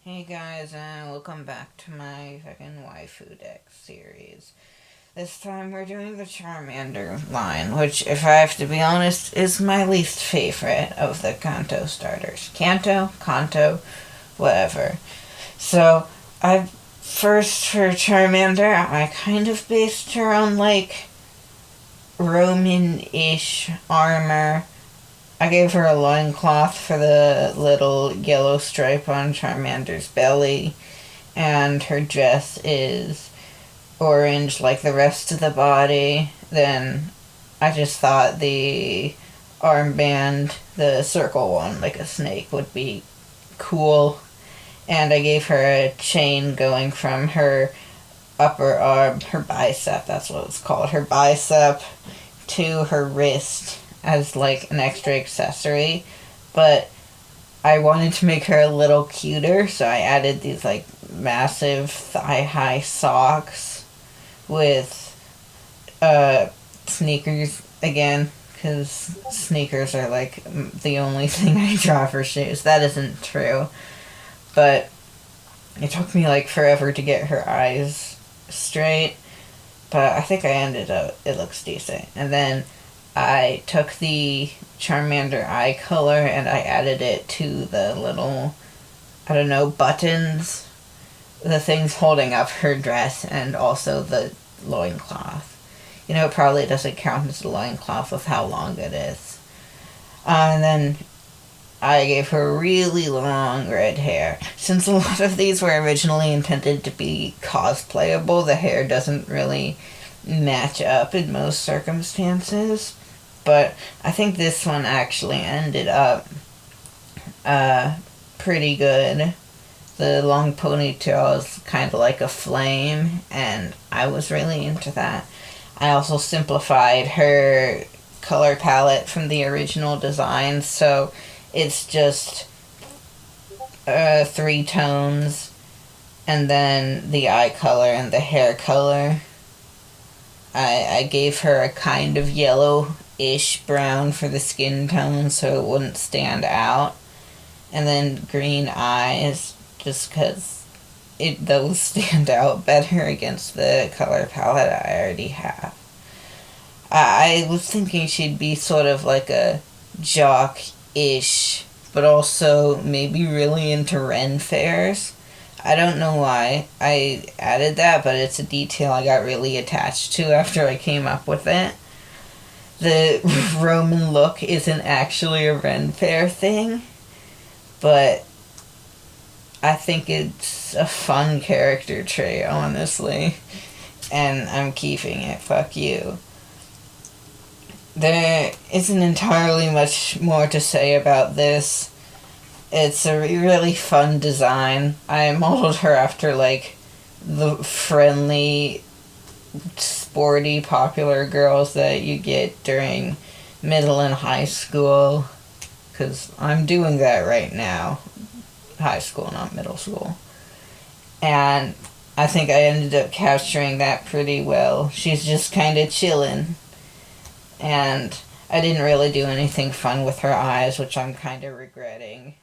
Hey guys, and welcome back to my fucking Waifudex series. This time we're doing the Charmander line, which, if I have to be honest, is my least favorite of the Kanto starters. Kanto, whatever. So, for Charmander, I kind of based her on, Roman-ish armor. I gave her a loincloth for the little yellow stripe on Charmander's belly, and her dress is orange like the rest of the body. Then I just thought the armband, the circle one, like a snake, would be cool. And I gave her a chain going from her upper arm, her bicep, that's what it's called, her bicep, to her wrist as like an extra accessory. But I wanted to make her a little cuter, so I added these like massive thigh-high socks with sneakers again, because sneakers are like the only thing I draw for shoes. That isn't true, but it took me like forever to get her eyes straight, but I think I ended up, it looks decent. And then I took the Charmander eye color and I added it to the little, I don't know, buttons, the things holding up her dress, and also the loincloth. You know, it probably doesn't count as a loincloth with how long it is. And then I gave her really long red hair. Since a lot of these were originally intended to be cosplayable, the hair doesn't really match up in most circumstances. But I think this one actually ended up pretty good. The long ponytail is kind of like a flame, and I was really into that. I also simplified her color palette from the original design, so it's just 3 tones, and then the eye color and the hair color. I gave her a kind of yellow-ish brown for the skin tone so it wouldn't stand out, and then green eyes just because those stand out better against the color palette I already have. I was thinking she'd be sort of like a jock-ish, but also maybe really into Ren fairs. I don't know why I added that, but it's a detail I got really attached to after I came up with it. The Roman look isn't actually a Ren fair thing, but I think it's a fun character trait, honestly, and I'm keeping it. Fuck you. There isn't entirely much more to say about this. It's a really fun design. I modeled her after, like, the friendly, sporty, popular girls that you get during middle and high school, because I'm doing that right now. High school, not middle school. And I think I ended up capturing that pretty well. She's just kind of chillin'. And I didn't really do anything fun with her eyes, which I'm kind of regretting.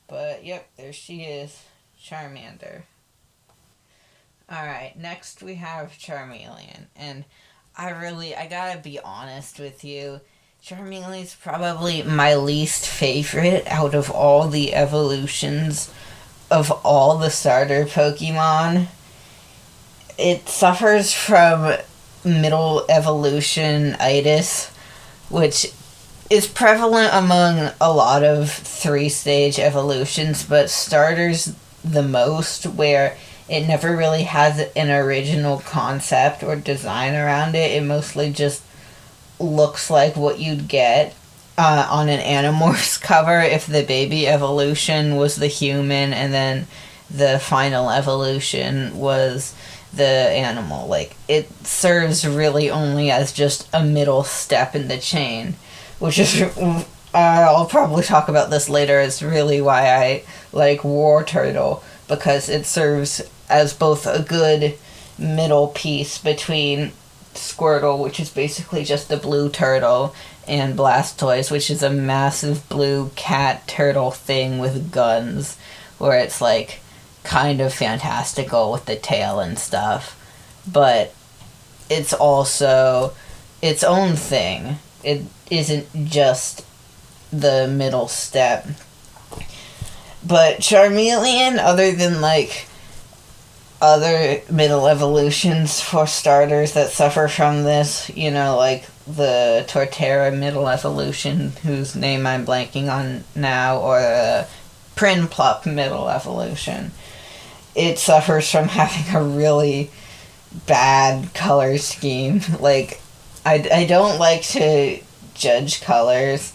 But, yep, there she is. Charmander. Alright, next we have Charmeleon. And I gotta be honest with you, Charmeleon's probably my least favorite out of all the evolutions of all the starter Pokemon. It suffers from middle evolution-itis, which is prevalent among a lot of 3-stage evolutions, but starters the most, where it never really has an original concept or design around it. It mostly just looks like what you'd get on an Animorphs cover if the baby evolution was the human and then the final evolution was the animal. Like, it serves really only as just a middle step in the chain, which is, I'll probably talk about this later, is really why I like War Turtle, because it serves as both a good middle piece between Squirtle, which is basically just a blue turtle, and Blastoise, which is a massive blue cat turtle thing with guns, where it's like kind of fantastical with the tail and stuff, but it's also its own thing. It isn't just the middle step. But Charmeleon, other than like other middle evolutions for starters that suffer from this, you know, like the Torterra middle evolution, whose name I'm blanking on now, or the Prinplup middle evolution, it suffers from having a really bad color scheme. Like, I don't like to judge colors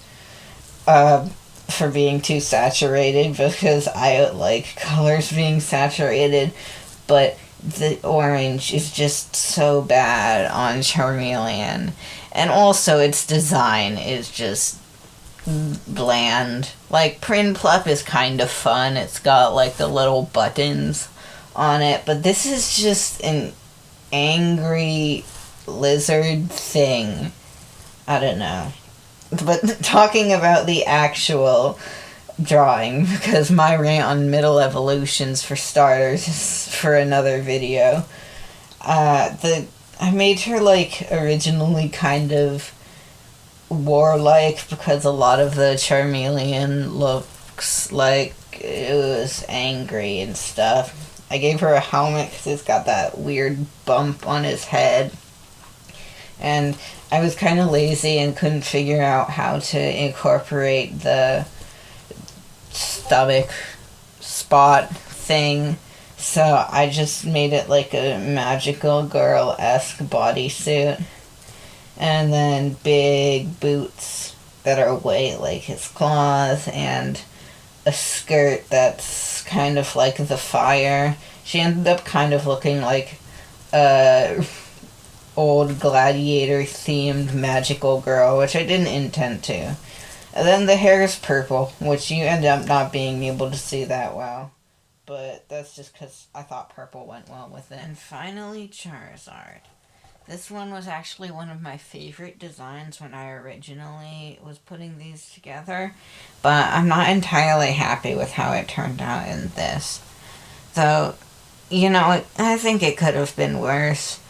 for being too saturated, because I like colors being saturated, but the orange is just so bad on Charmeleon. And also its design is just bland. Like, Prinplup is kind of fun. It's got like the little buttons on it, but this is just an angry lizard thing. I don't know. But talking about the actual drawing, because my rant on middle evolutions for starters is for another video. I made her like originally kind of warlike, because a lot of the Charmeleon looks like it was angry and stuff. I gave her a helmet because it's got that weird bump on his head. And I was kind of lazy and couldn't figure out how to incorporate the stomach spot thing. So I just made it like a magical girl-esque bodysuit. And then big boots that are white like his claws, and a skirt that's kind of like the fire. She ended up kind of looking like a old gladiator themed magical girl, which I didn't intend to. And then the hair is purple, which you end up not being able to see that well, but that's just because I thought purple went well with it. And finally, Charizard. This one was actually one of my favorite designs when I originally was putting these together, but I'm not entirely happy with how it turned out in this. Though, you know, I think it could have been worse.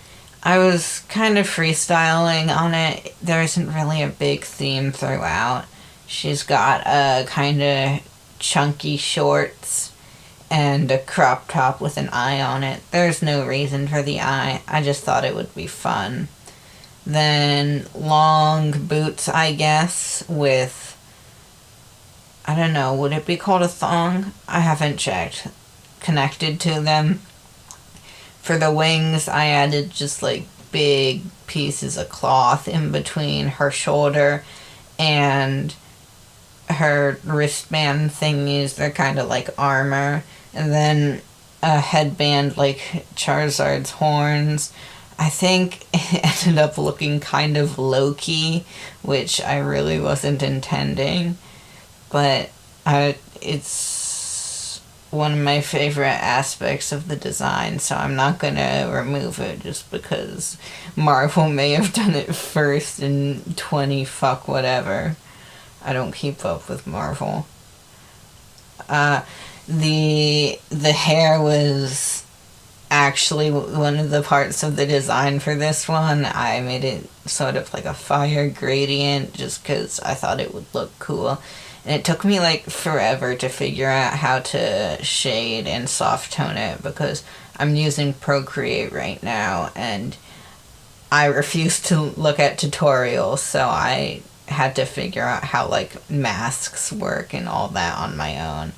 I was kind of freestyling on it. There isn't really a big theme throughout. She's got a kind of chunky shorts and a crop top with an eye on it. There's no reason for the eye. I just thought it would be fun. Then long boots, I guess, with, I don't know, would it be called a thong? I haven't checked. Connected to them. For the wings, I added just like big pieces of cloth in between her shoulder and her wristband thingies. They're kind of like armor. And then a headband like Charizard's horns. I think it ended up looking kind of low-key, which I really wasn't intending. But it's one of my favorite aspects of the design, so I'm not going to remove it just because Marvel may have done it first in 20 fuck whatever. I don't keep up with Marvel. The hair was actually one of the parts of the design for this one. I made it sort of like a fire gradient just because I thought it would look cool. And it took me like forever to figure out how to shade and soft tone it, because I'm using Procreate right now and I refuse to look at tutorials, so I had to figure out how like masks work and all that on my own.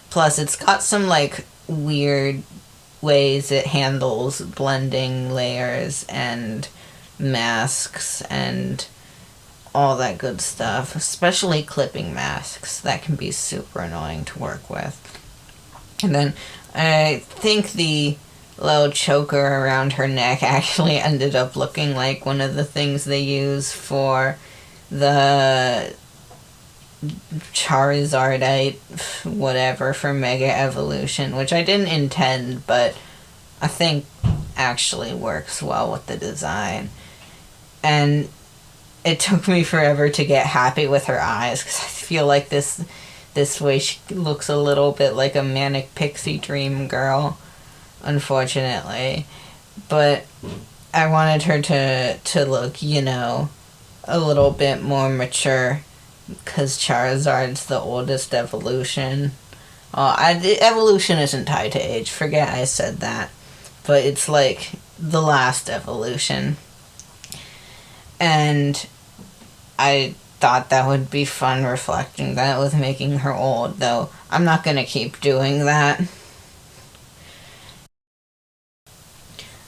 Plus, it's got some, like, weird ways it handles blending layers and masks and all that good stuff. Especially clipping masks. That can be super annoying to work with. And then, I think the little choker around her neck actually ended up looking like one of the things they use for the Charizardite whatever for Mega Evolution, which I didn't intend, but I think actually works well with the design. And it took me forever to get happy with her eyes, because I feel like this This way she looks a little bit like a manic pixie dream girl, unfortunately. But I wanted her to look, you know, a little bit more mature, because Charizard's the oldest evolution. Evolution isn't tied to age. Forget I said that. But it's like the last evolution. And I thought that would be fun reflecting that with making her old, though I'm not going to keep doing that.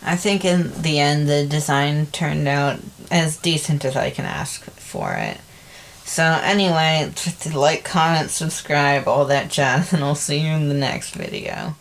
I think in the end the design turned out as decent as I can ask for it. So anyway, just like, comment, subscribe, all that jazz, and I'll see you in the next video.